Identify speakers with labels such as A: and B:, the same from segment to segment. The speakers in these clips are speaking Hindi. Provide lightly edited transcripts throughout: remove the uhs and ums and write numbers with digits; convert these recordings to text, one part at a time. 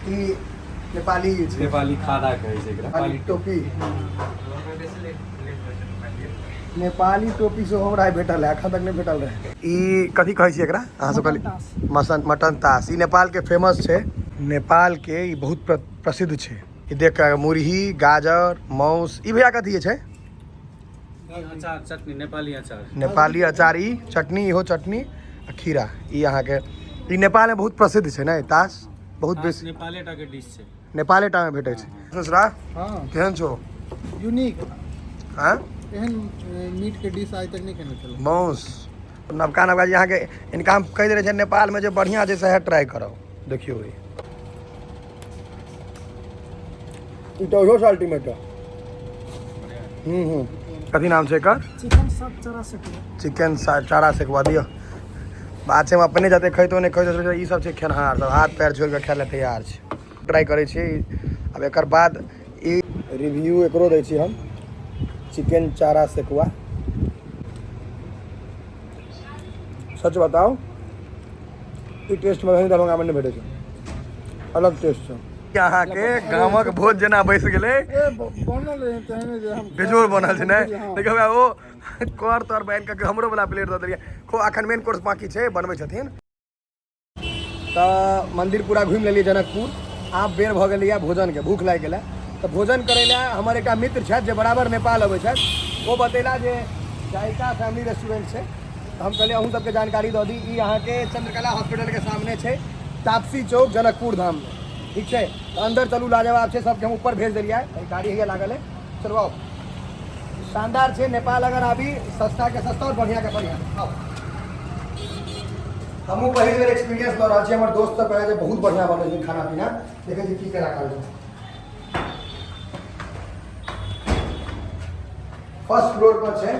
A: ई नेपाली छै,
B: नेपाली खाना कहै छै एकरा।
A: नेपाली टोपी, नेपाली टोपी से हमरा भेटल है, अखन तक नहीं भेटल रहे। ई कथी कहै छै एकरा अहाँ सब कहली? मटन तास। ई नेपाल के फेमस छै, नेपाल के ई बहुत प्रसिद्ध छै। ई देख के मुरही, गाजर, मौस। ई भैया कथी छै?
B: अचार, चटनी, नेपाली अचार।
A: नेपाली अचार, ई चटनी, इहो चटनी आ खीरा। ई अहाँ के ई नेपाल में बहुत प्रसिद्ध छै ने तास, बहुत बेसी
B: नेपाले टा के डिश छै,
A: नेपाले टा में भेटै छै। ससुरा
C: हाँ
A: केहन छौ?
C: यूनिक
A: हाँ
C: एहन मीट के डिश आज तक नहीं खेने छलौ।
A: मौस नवका नवका यहाँ के इनका हम कह दे नेपाल में जो बढ़िया छै सह ट्राई करो। देखियो ई तो रोज अल्टीमेट है। कथी नाम छै एकर? चिकन चारा सेकवा दियो। बात छै हम अपने जाते खैतो नहीं खैतो, ई सब छै खेनहार सब, हाथ पैर छोड़ के खाय ले तैयार छै। ट्राई करे छी। अब एकर बाद ई रिव्यू एकरो दै छी हम, चिकन चारा सेकवा। सच बताओ ई टेस्ट में दरभंगा में नहीं भेटे छै, अलग टेस्ट छै। यहाँ के गामक भोज जना बैस गेले, बेजोर बनल छै ने। देखियो ओ कर तर बैन के हमरो वाला प्लेट द देलिए। खो अखन मेन कोर्स बाकी छै, बनबै छथिन। तऽ मंदिर पूरा घूम लेलिए जनकपुर। आब बेर भ गेलै भोजन के, भूख लागि गेलै। तऽ भोजन करै लए हमर एकटा मित्र छथि जे बराबर नेपाल अबै छथि, ओ बतेला जे जायका फैमिली रेस्टोरेंट छै। तऽ हम कहलिए अहूँ सबके जानकारी दऽ दी। ई अहाँके चंद्रकला हॉस्पिटल के सामने छै, तापसी चौक, जनकपुर धाम में। ठीक है, तो अंदर चलू, लाजवाब है। सबके हम ऊपर भेज दिलिए, गाड़ी है लागल है। चलो आओ, शानदार है नेपाल। अगर अभी सस्ता के सस्ता और बढ़िया के बढ़िया आओ। हमू पहली बेर एक्सपीरियंस लऽ रहल छी। हमर दोस्त सब कहे बहुत बढ़िया बनै छै खाना पीना। देखे छी की केना करै छै। फर्स्ट फ्लोर पर छै।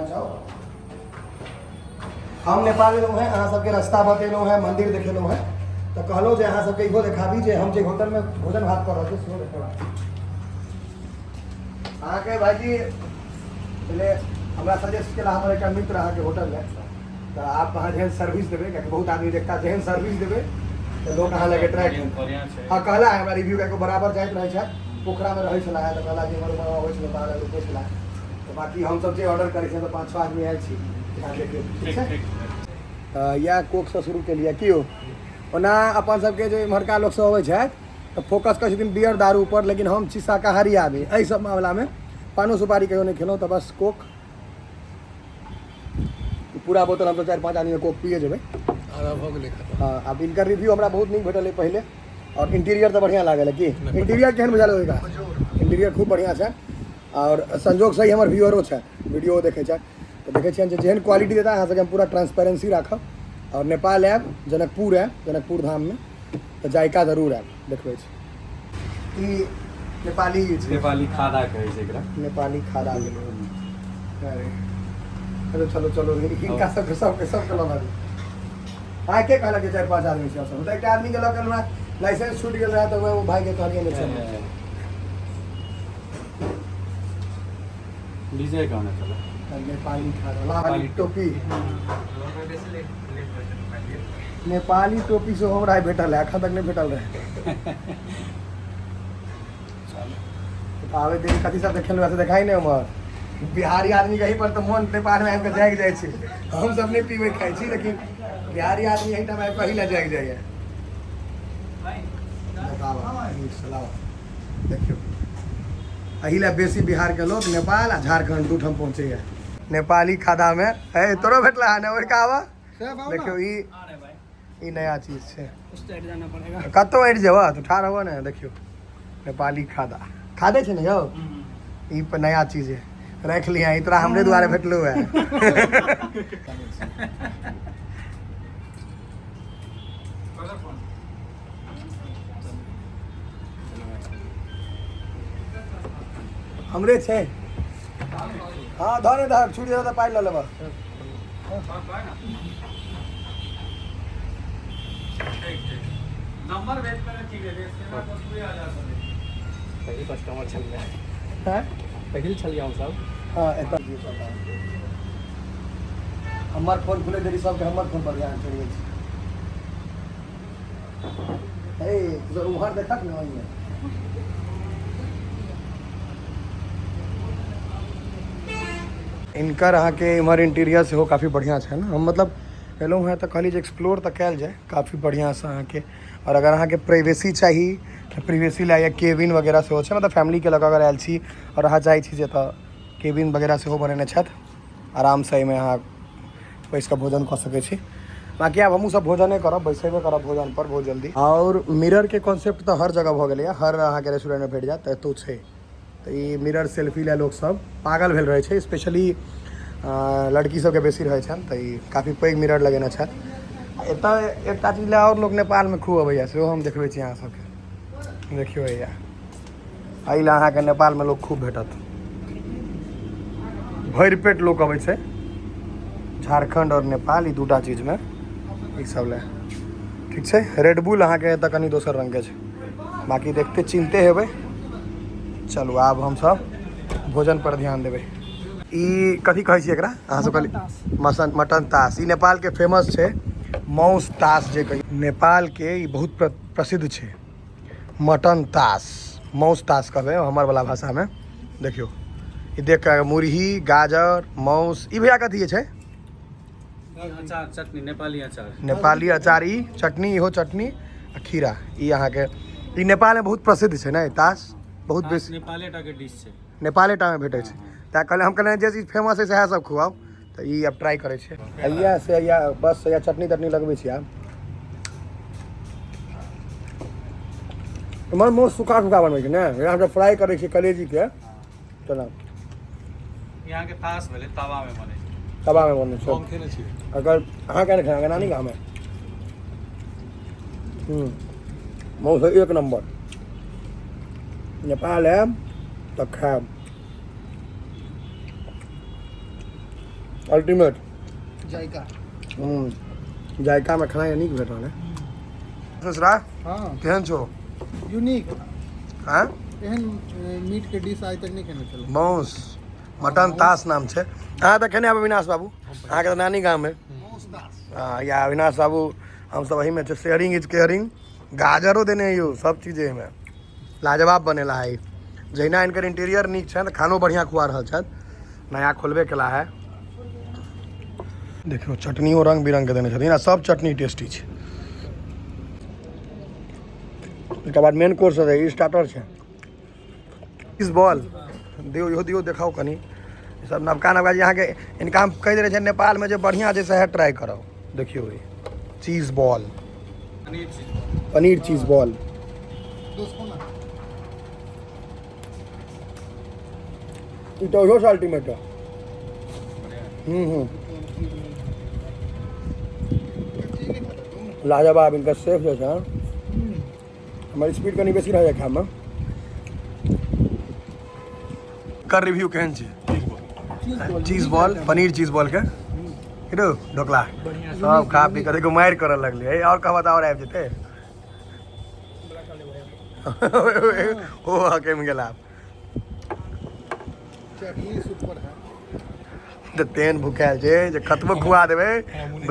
A: जाओ, हम नेपाल एलहुँ हैं, अहाँ सबके रास्ता बतेलहुँ हैं, मंदिर देखेलहुँ हैं। तो कहलो जे अहाँ सबके इहो देखाबी जे हम जे होटल में भोजन भात कर रहल छी सेहो देखेबा। अहाँ के भाईजी पहले हमरा सजेस्ट केला हमर एकटा मित्र अहाँ के होटल में, तो आप अहाँ जेहन सर्विस देबे, कियाकि बहुत आदमी देखता जेहन सर्विस देबे तो लोग अहाँ लगे ट्राई करते। हाँ कहला है हमरा रिव्यू के बराबर जाइत रहे छै, पोखरा में रहै छला है। तो कहला जे हमर बड़ा होय छला, बाहर रुकै छला। तो बाकी हम सब जे ऑर्डर करै छै तो 5-6 आदमी आयल छी। ठीक है, या कोक से शुरू के लिए की हो। ओना अपन सबके जो इम्हरका लोग सब अबै छै तो फोकस करै छथिन बियर दारू पर, लेकिन हम छी शाकाहारी आदमी। एहि सब मामला में पानो सुपारी कहियो नहीं खेलौं, तो बस कोक पूरा बोतल हम तो 4-5 आदमी कोक पिए जेबै। हाँ, अब इनका रिव्यू हमरा बहुत नीक भेटल है पहले, और इंटीरियर तो बढ़िया लागल है। कि इंटीरियर केहन बुझाल होगा? इंटीरियर खूब बढ़िया है, और संजोग सही हमर व्यूअरो है, वीडियो देखे छै तो देखे छियन जेहन क्वालिटी देता है। यहाँ से हम पूरा ट्रांसपेरेंसी राखब। और नेपाल ऐब, जनकपुर है, जनकपुर धाम में, तो जायका जरूर है देखबै छी। ई नेपाली छै,
B: नेपाली खाना कहै छै एकरा।
A: नेपाली खाना अरे चलो चलो, इनका सबके लगा दी। हाँ, के कहलक जे 4-5 आदमी छै सब, तो एक आदमी के लग हमरा लाइसेंस छूट गेल रहा, तो वो भाई के कहलिए नहीं चल
B: डीजे कौन है चलो।
A: नेपाली खाना, नेपाली टोपी, नेपाली टोपी से हमरा भेटल है, अखन तक नहीं भेटल रहे। आवे देख कथी सब देखेल वैसे देखाई नहीं उमर। बिहारी आदमी कहीं पर तो मन नेपाल में आबि जाग जाए छै। हम सब नहीं पीबे खाई छी, लेकिन बिहारी आदमी यही टाइम आबि पहिले जाग जाइए। देखियो अहिला बेसी बिहार के लोग नेपाल आ झारखंड दू ठाम पहुँचे है। नेपाली खादा में है तोरो भेटला है ना ओर का आवा। देखियो ई नया चीज है, कतो हट जावा तो ठार हो ना। देखियो नेपाली खादा खादे छै ने यौ, ई पर नया चीज है, रख लिया। इतना हमरे द्वारे भेटलो है। हमरे छे। हाँ धर धर छुड़ी तो पाई ल लेबा।
B: नंबर भेज कर ठीक है, इसके बाद बस पूरे आ जाता है। पहले कस्टमर चल गया
A: हैं,
B: पहले चल गया सब।
A: हाँ एता हमर फोन खुले देरी सबके हमर फोन पर ध्यान चढ़ि गेल छै। हे तो उम्र देखा कि नहीं है इनका रहा के इमहर इंटीरियर से हो काफ़ी बढ़िया है ना हम मतलब एलहुँ हैं तो कहली एक्सप्लोर तो कैल जाए काफ़ी बढ़िया से अहाँ के और अगर अहाँ के प्राइवेसी चाहिए तो प्राइवेसी ला या केबिन वगैरह से हो मतलब फैमिली के लग अगर आयल छी और अहाँ चाहे छी तो केबिन वगैरह से हो बनेने छथि आराम से में अहाँ बैस कऽ भोजन कर सकै छी बाकी आब हमहूँ सब भोजने करब बैसेबे करब भोजन पर बहुत जल्दी और मिरर के कॉन्सेप्ट तो हर जगह भऽ गेलै हर अहाँ के रेस्टोरेंट में भेट जायत एतौ छै तो ये मिरर सेल्फी ला लोग सब पागल भेल रहे छै स्पेशली लड़की सबके बेसी रहे छन तो ये काफ़ी पैघ मिरर लगेने छथि एतऽ एकटा चीज ला और लोग नेपाल में खूब अबैया सेहो हम देखबै छी अहाँ सबके देखियो या एहि ला अहाँ के नेपाल में लोग खूब भेटत भरि पेट लोग अबै छै झारखंड और नेपाल ई दूटा चीज में ई सब ला ठीक छै रेडबुल अहाँ के एतऽ कनी दोसर रंग के छै बाकी देखते चिन्हते हेबै चलू आब हम सब भोजन पर ध्यान देबै ई कथी कहै छी एकरा अहाँ सब कहली मटन तास ई नेपाल के फेमस छै मौस तास जे कही नेपाल के ई बहुत प्रसिद्ध छै मटन तास मौस तास कहबै हमर वाला भाषा में देखियो ई देख के मुरही गाजर मौस ई भैया कथी छै
B: अचार चटनी
A: नेपाली अचार ई चटनी इहो चटनी आ खीरा ई अहाँ के ई नेपाल में बहुत प्रसिद्ध छै ने तास बहुत बेसी
B: नेपालेटा के डिश छै
A: नेपालेटा में भेटै छै तऽ कहले हम कहले जे चीज फेमस है सएह सब खुआउ तऽ ई अब ट्राई करै छै अइया से या बस या चटनी तटनी लगबै छी आब इमहर मोस्ट सूखा सूखा बनबै छै ने यहाँ से फ्राई करै छै कलेजी के चला
B: यहाँ के तास भेले तवा में बने
A: तवा में बनै छै
B: हम खेने छी
A: अगर अहाँ क्या खाएंगे नानी गाँव में मौस एक नंबर नेपाल है तो खाएब अल्टीमेट
C: जायका
A: जायका में खाना नीक भेटल है ससुरा
C: हाँ
A: केहन छो
C: यूनिक
A: हाँ
C: एहन मीट के डिश आज तक नहीं खेने छलहुँ
A: मौस मटन तास नाम छै अहाँ तऽ खेने आब अविनाश बाबू अहाँके तऽ नानी गाँव में हाँ या अविनाश बाबू हम सब वही में छै शेयरिंग इज केयरिंग गाजरो देने यो सब चीजें में लाजवाब बनेला है जहिना इनकर इंटीरियर नीक छै तऽ खानो बढ़िया खुआ रहल छथि नया खोलबे केला है देखियो चटनियो रंग बिरंग के देने छथिन आ सब चटनी टेस्टी छै एकर बाद मेन कोर्स है ई स्टार्टर छै इस बॉल दियो इहो दियो देखाओ कनी ई सब नवका नवका यहाँ के इनका हम कहि दे छै नेपाल में जे बढ़िया जे है ट्राई करो देखियो ई cheese ball paneer cheese ball ई तो यो अल्टीमेट है लाजवाब इनका सेफ जो है हमारी स्पीड कनी बेसी रह खाए में कर रिव्यू केहन छै cheese ball paneer cheese ball के हेलो ढोकला सब खा पी के देखो मारि करऽ लगलै और कहबा तऽ और आबि जेतै ओ हके में गेला
C: चटनी सुपर है
A: तऽ तेन भुखायल छै जे कतबो खुआ देबै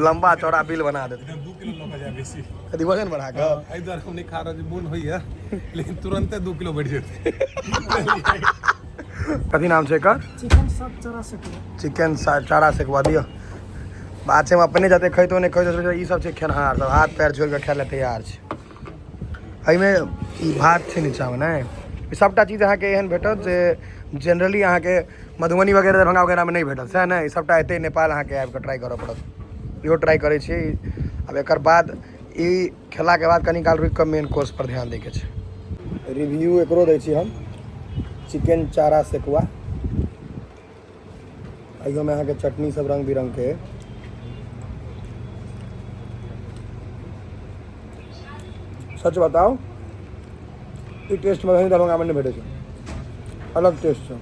A: लंबा चौड़ा बिल बना देतै
B: 2 किलो लग जाए बेसी
A: कथी वजन बढ़ा कऽ
B: एहि दुआरे हम नहीं खा रहा मोन होइए लेकिन तुरंते 2 किलो बढ़ जेतै
A: कथी नाम छै एकर चिकन चारा सेकवा दियो बात छै हम अपने जाते खैतो नहीं खैतो ई सब छै खेनहार सब हाथ पैर छोड़ के खाय ले तैयार छै एहिमे ई भात छै नीचा में ने ई सबटा चीज अहाँके एहन भेटत जे जनरली अहाँके मधुबनी वगैरह दरभंगा वगैरह में नहीं भेटत सएह ने ई सबटा एतै नेपाल अहाँके आबि कऽ ट्राई करऽ पड़त इहो ट्राई करै छी अब एकर बाद ई खेला के बाद कनी काल रुकि कऽ मेन कोर्स पर ध्यान दै के छै रिव्यू एकरो दै छी हम चिकन चारा सेकुआ अइयो में अहाँके चटनी सब रंग बिरंग के सच बताओ ई टेस्ट मधुबनी दरभंगा में नहीं भेटै छै अलग टेस्ट छै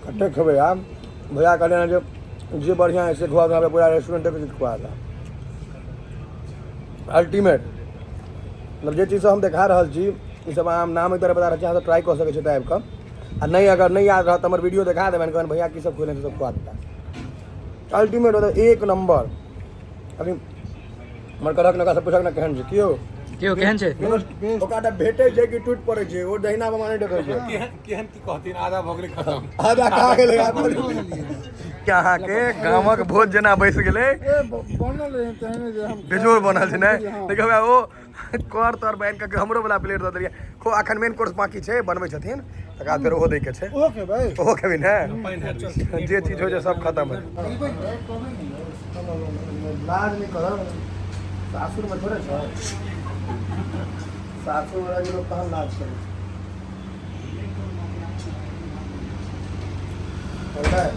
A: कट्टे खेबै आब भैया कहले ना जे बढ़िया है से खुआ दो पूरा रेस्टोरेंट पे खुआ था अल्टीमेट मतलब जे चीज़ हम देखा रहा छी ई सब आम नाम एक तरह बता रहे तो ट्राई कर सके छी आबि कऽ आ नहीं अगर नहीं याद रहा तो हमारे वीडियो दिखा देबनि कहन भैया की सब खुएले सब खुआ देता अल्टीमेट होता एक नंबर अभी मन करक नका से पूछक न केहन छै कियो
B: क्यों केहन छै
A: ओकरा भेटै छै कि टूट पड़ै छै ओ दहिना बामा नहि देखै छै
D: केहन की कहथिन आधा भऽ गेलै खत्म
A: आधा कहाँ गेलै क्या अहाँ के गामक भोज जेना बैस गेलै
C: बनल रहे तहने जे हम
A: बेजोड़ बनल छै ने देखबै ओ कर तर बाइन के हमरो वाला प्लेट दऽ देलियै खो अखन मेन कोर्स बाकी छै बनबै छथिन तकर बाद फेर ओहो दै के छै
C: ओके भाई
A: ओहो खेबै ने जे चीज होइ छै सब खत्म है लाज नहीं करो सासुर में थोड़े छ सासुर वाला जो लोग कहाँ लाज करे पता है